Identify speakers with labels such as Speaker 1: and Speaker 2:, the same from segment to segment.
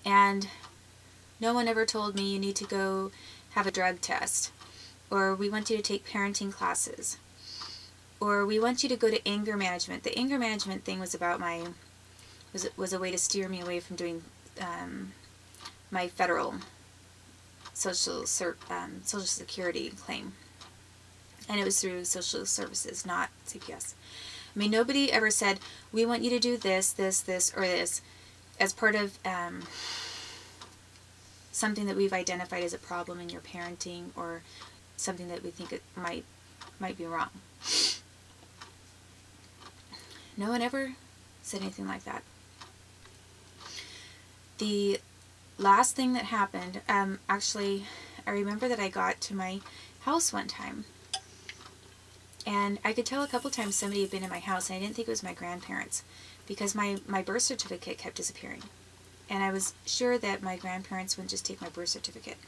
Speaker 1: And no one ever told me you need to go have a drug test, or we want you to take parenting classes, or we want you to go to anger management. The anger management thing was about was a way to steer me away from doing my federal Social Security claim. And it was through social services, not CPS. I mean, nobody ever said, we want you to do this, this, this, or this as part of something that we've identified as a problem in your parenting, or something that we think it might be wrong. No one ever said anything like that. The last thing that happened, actually, I remember that I got to my house one time, and I could tell a couple times somebody had been in my house, and I didn't think it was my grandparents, because my birth certificate kept disappearing. And I was sure that my grandparents wouldn't just take my birth certificate.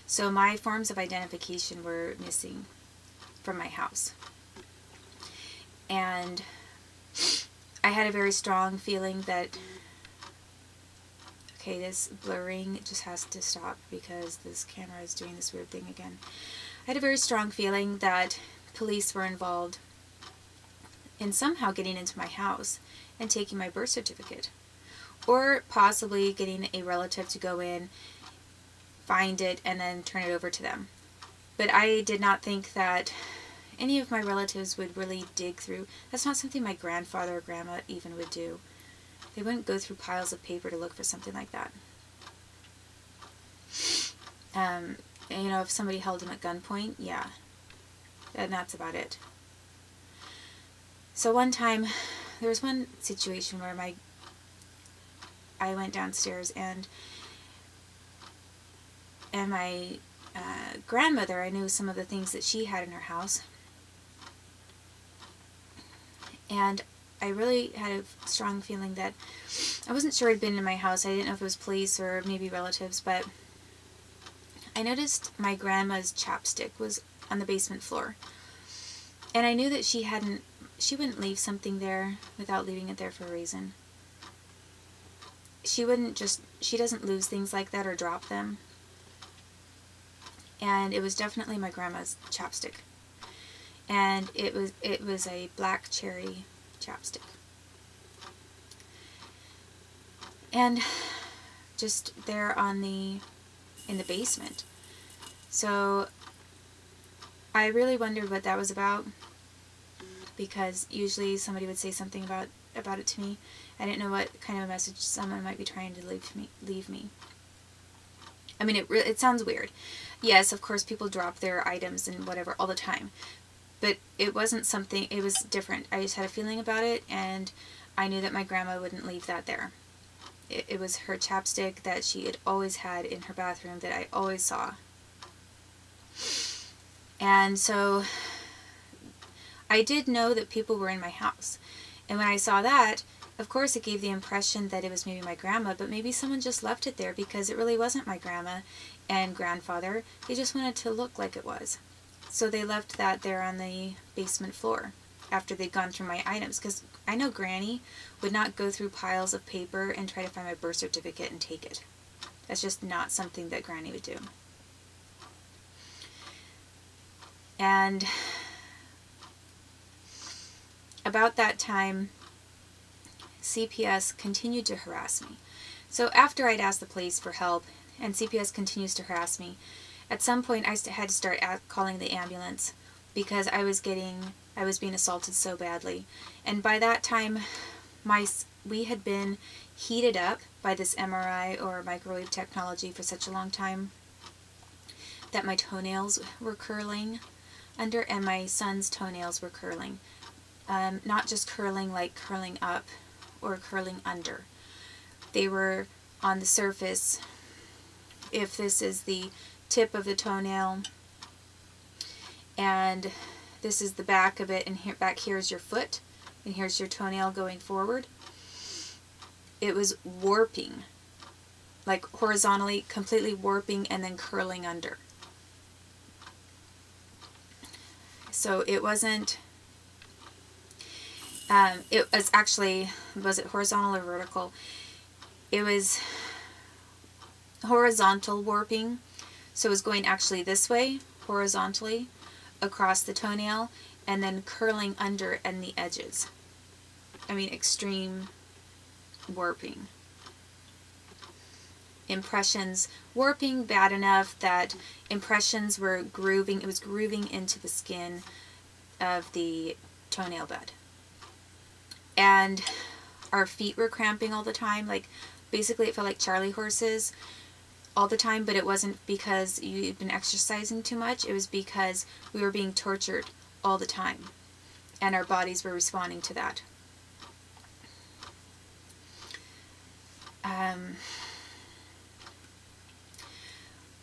Speaker 1: So my forms of identification were missing from my house. And I had a very strong feeling that, okay, this blurring just has to stop because this camera is doing this weird thing again. I had a very strong feeling that police were involved in somehow getting into my house and taking my birth certificate. Or possibly getting a relative to go in, find it, and then turn it over to them. But I did not think that any of my relatives would really dig through. That's not something my grandfather or grandma even would do. They wouldn't go through piles of paper to look for something like that. You know, if somebody held him at gunpoint, yeah. And that's about it. So one time, there was one situation where I went downstairs, and my grandmother, I knew some of the things that she had in her house, and I really had a strong feeling that I wasn't sure I'd been in my house. I didn't know if it was police or maybe relatives, but I noticed my grandma's chapstick was on the basement floor, and I knew that she wouldn't leave something there without leaving it there for a reason. She doesn't lose things like that or drop them. And it was definitely my grandma's chapstick. And it was a black cherry chapstick. And just there in the basement. So I really wondered what that was about, because usually somebody would say something about it to me. I didn't know what kind of a message someone might be trying to leave me. I mean, it sounds weird. Yes, of course, people drop their items and whatever all the time. But it wasn't something, it was different. I just had a feeling about it, and I knew that my grandma wouldn't leave that there. It was her chapstick that she had always had in her bathroom that I always saw. And so I did know that people were in my house. And when I saw that, of course it gave the impression that it was maybe my grandma, but maybe someone just left it there because it really wasn't my grandma and grandfather. They just wanted to look like it was. So they left that there on the basement floor after they'd gone through my items, because I know Granny would not go through piles of paper and try to find my birth certificate and take it. That's just not something that Granny would do. And about that time, CPS continued to harass me. So after I'd asked the police for help, and CPS continues to harass me, at some point I had to start calling the ambulance because I was being assaulted so badly. And by that time, we had been heated up by this MRI or microwave technology for such a long time that my toenails were curling under, and my son's toenails were curling. Not just curling like curling up or curling under. They were on the surface. If this is the tip of the toenail, and this is the back of it, and here, back here is your foot, and here's your toenail going forward, it was warping, like horizontally, completely warping and then curling under. So it wasn't, it was actually, was it horizontal or vertical? It was horizontal warping. So it was going actually this way, horizontally, across the toenail, and then curling under and the edges. I mean, extreme warping. Impressions, warping bad enough that impressions were grooving, it was grooving into the skin of the toenail bed. And our feet were cramping all the time, like basically it felt like Charlie horses all the time, but it wasn't because you'd been exercising too much, it was because we were being tortured all the time, and our bodies were responding to that.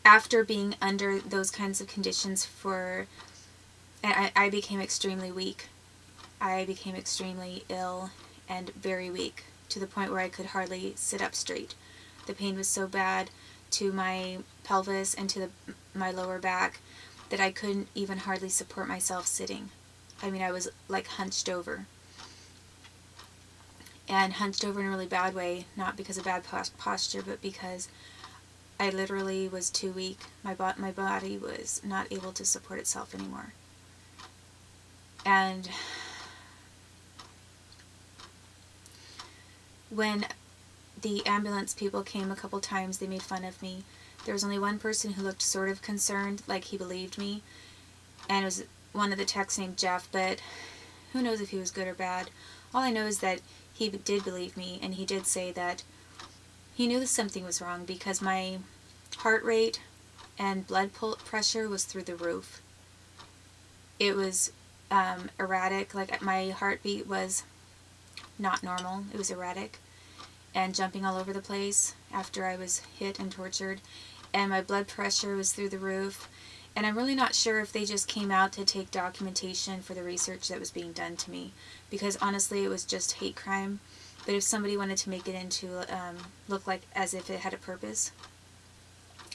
Speaker 1: After being under those kinds of conditions I became extremely weak. I became extremely ill and very weak, to the point where I could hardly sit up straight. The pain was so bad to my pelvis and to my lower back that I couldn't even hardly support myself sitting. I mean, I was like hunched over. And hunched over in a really bad way, not because of bad posture, but because I literally was too weak. My body was not able to support itself anymore. And when the ambulance people came a couple times, they made fun of me. There was only one person who looked sort of concerned, like he believed me, and it was one of the techs named Jeff, but who knows if he was good or bad. All I know is that he did believe me, and he did say that he knew that something was wrong because my heart rate and blood pressure was through the roof. It was erratic, like my heartbeat was not normal, it was erratic and jumping all over the place after I was hit and tortured, and my blood pressure was through the roof. And I'm really not sure if they just came out to take documentation for the research that was being done to me, because honestly it was just hate crime. But if somebody wanted to make it into look like as if it had a purpose,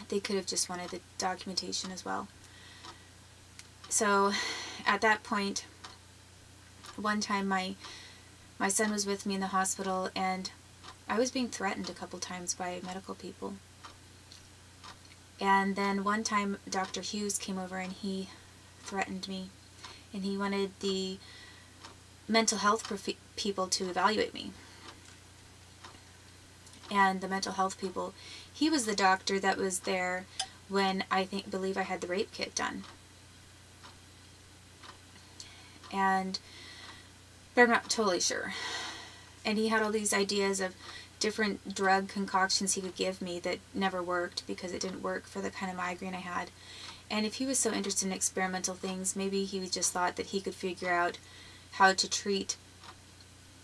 Speaker 1: they could have just wanted the documentation as well. So at that point, one time my son was with me in the hospital, and I was being threatened a couple times by medical people. And then one time Dr. Hughes came over and he threatened me, and he wanted the mental health people to evaluate me. And the mental health people, he was the doctor that was there when I believe I had the rape kit done. But I'm not totally sure. And he had all these ideas of different drug concoctions he could give me that never worked because it didn't work for the kind of migraine I had. And if he was so interested in experimental things, maybe he just thought that he could figure out how to treat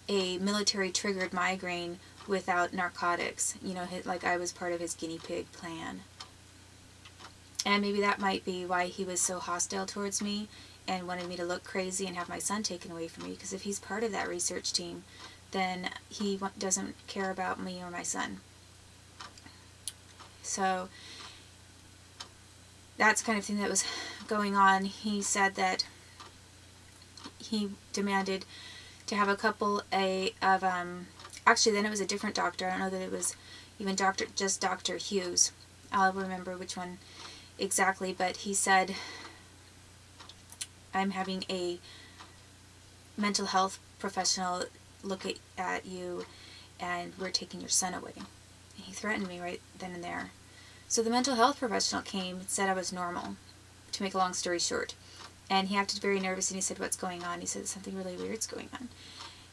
Speaker 1: a military-triggered migraine without narcotics. You know, like I was part of his guinea pig plan. And maybe that might be why he was so hostile towards me and wanted me to look crazy and have my son taken away from me, because if he's part of that research team, then he doesn't care about me or my son. So that's the kind of thing that was going on. He said that he demanded to have a couple of actually then it was a different doctor. I don't know that it was even just Dr. Hughes. I'll remember which one exactly, but he said, I'm having a mental health professional look at you, and we're taking your son away. And he threatened me right then and there. So the mental health professional came and said I was normal, to make a long story short. And he acted very nervous, and he said, what's going on? He said, something really weird's going on.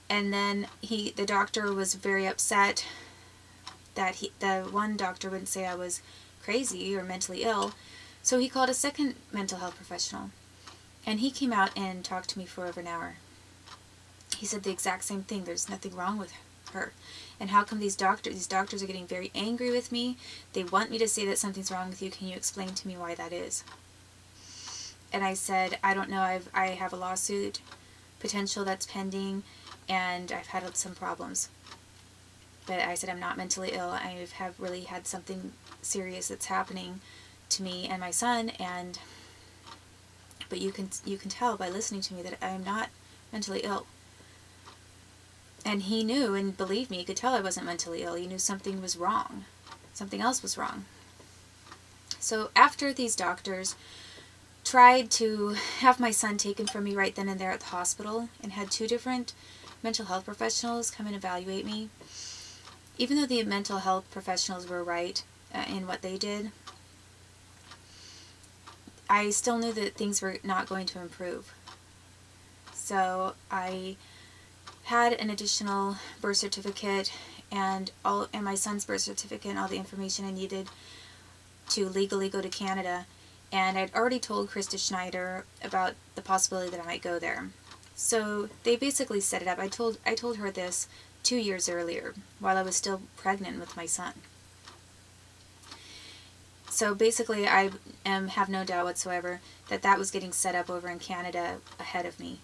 Speaker 1: And then the doctor was very upset that the one doctor wouldn't say I was crazy or mentally ill. So he called a second mental health professional. And he came out and talked to me for over an hour. He said the exact same thing. There's nothing wrong with her. And how come these doctors are getting very angry with me? They want me to say that something's wrong with you. Can you explain to me why that is? And I said, I don't know. I have a lawsuit potential that's pending, and I've had some problems. But I said I'm not mentally ill. I have really had something serious that's happening to me and my son, but you can tell by listening to me that I am not mentally ill. And he knew and believed me. He could tell I wasn't mentally ill. He knew something was wrong. something else was wrong. So after these doctors tried to have my son taken from me right then and there at the hospital and had 2 different mental health professionals come and evaluate me, even though the mental health professionals were right in what they did, I still knew that things were not going to improve. So I had an additional birth certificate and my son's birth certificate and all the information I needed to legally go to Canada, and I'd already told Krista Schneider about the possibility that I might go there. So they basically set it up. I told her this 2 years earlier, while I was still pregnant with my son. So basically I have no doubt whatsoever that that was getting set up over in Canada ahead of me.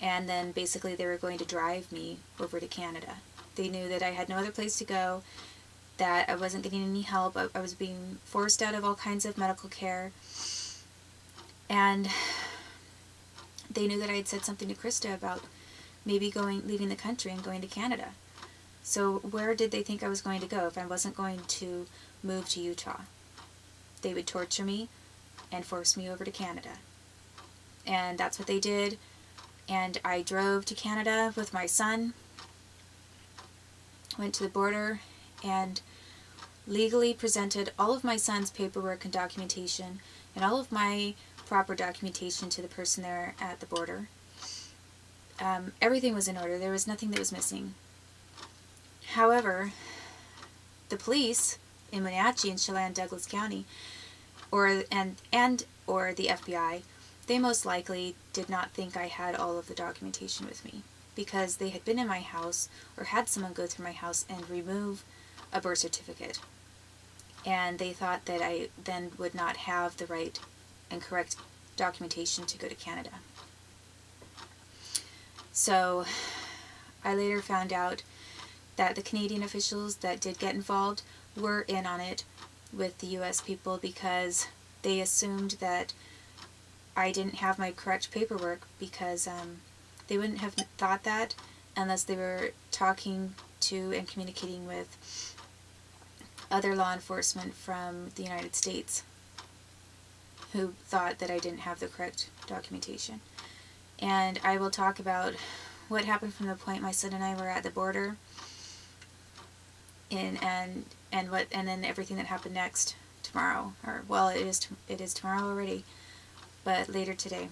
Speaker 1: And then basically they were going to drive me over to Canada. They knew that I had no other place to go, that I wasn't getting any help. I was being forced out of all kinds of medical care. And they knew that I had said something to Krista about maybe leaving the country and going to Canada. So where did they think I was going to go if I wasn't going to move to Utah? They would torture me and force me over to Canada. And that's what they did. And I drove to Canada with my son, went to the border, and legally presented all of my son's paperwork and documentation and all of my proper documentation to the person there at the border. Everything was in order. There was nothing that was missing. However, the police in Wenatchee and Chelan Douglas County, or the FBI, they most likely did not think I had all of the documentation with me, because they had been in my house or had someone go through my house and remove a birth certificate. And they thought that I then would not have the right and correct documentation to go to Canada. So I later found out that the Canadian officials that did get involved were in on it with the U.S. people, because they assumed that I didn't have my correct paperwork, because they wouldn't have thought that unless they were talking to and communicating with other law enforcement from the United States who thought that I didn't have the correct documentation. And I will talk about what happened from the point my son and I were at the border, and then everything that happened next tomorrow, or well, it is tomorrow already, but later today.